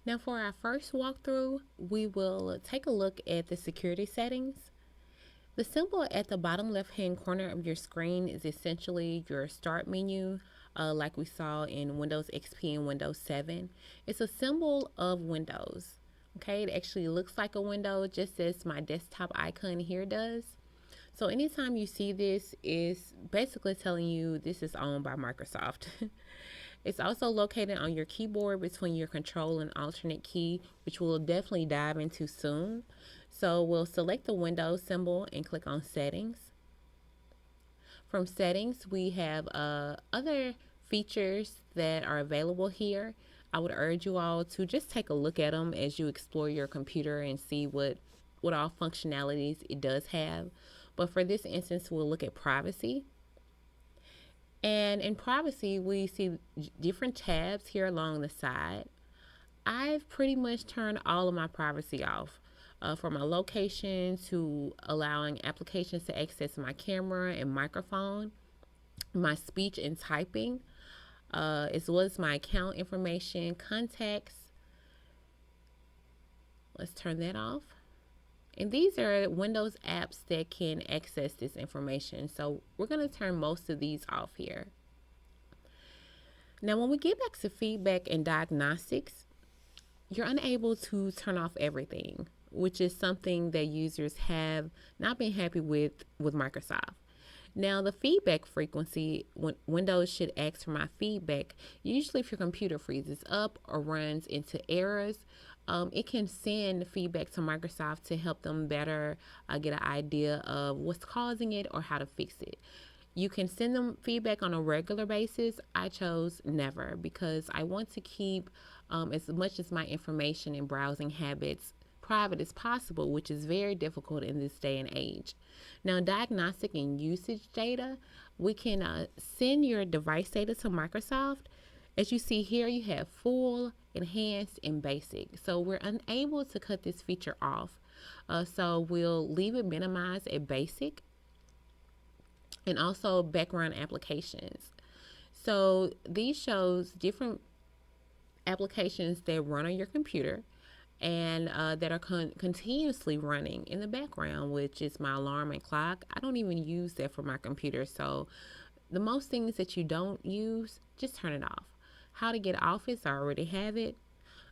Now for our first walkthrough, we will take a look at the security settings. The symbol at the bottom left hand corner of your screen is essentially your start menu, like we saw in Windows XP and Windows 7. It's a symbol of Windows. Okay, it actually looks like a window just as my desktop icon here does. So anytime you see this, it's basically telling you this is owned by Microsoft. It's also located on your keyboard between your control and alternate key, which we'll definitely dive into soon. So we'll select the Windows symbol and click on settings. From settings, we have other features that are available here. I would urge you all to just take a look at them as you explore your computer and see what all functionalities it does have. But for this instance, we'll look at privacy. And in privacy, we see different tabs here along the side. I've pretty much turned all of my privacy off. From my location to allowing applications to access my camera and microphone, my speech and typing, as well as my account information, contacts. Let's turn that off. And these are Windows apps that can access this information. So we're going to turn most of these off here. Now, when we get back to feedback and diagnostics, you're unable to turn off everything, which is something that users have not been happy with Microsoft. Now, the feedback frequency, when Windows should ask for my feedback, usually if your computer freezes up or runs into errors, it can send feedback to Microsoft to help them better get an idea of what's causing it or how to fix it. You can send them feedback on a regular basis. I chose never because I want to keep as much as my information and browsing habits private as possible, which is very difficult in this day and age. Now, diagnostic and usage data, we can send your device data to Microsoft. As you see here, you have full, enhanced, and basic. So we're unable to cut this feature off. So we'll leave it minimized at basic and also background applications. So these shows different applications that run on your computer and that are continuously running in the background, which is my alarm and clock. I don't even use that for my computer. So the most things that you don't use, just turn it off. How to get Office, I already have it.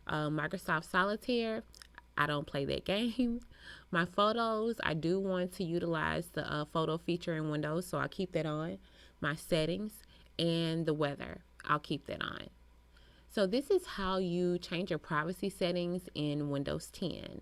Microsoft Solitaire, I don't play that game. My photos, I do want to utilize the photo feature in Windows, so I'll keep that on. My settings and the weather, I'll keep that on. So this is how you change your privacy settings in Windows 10.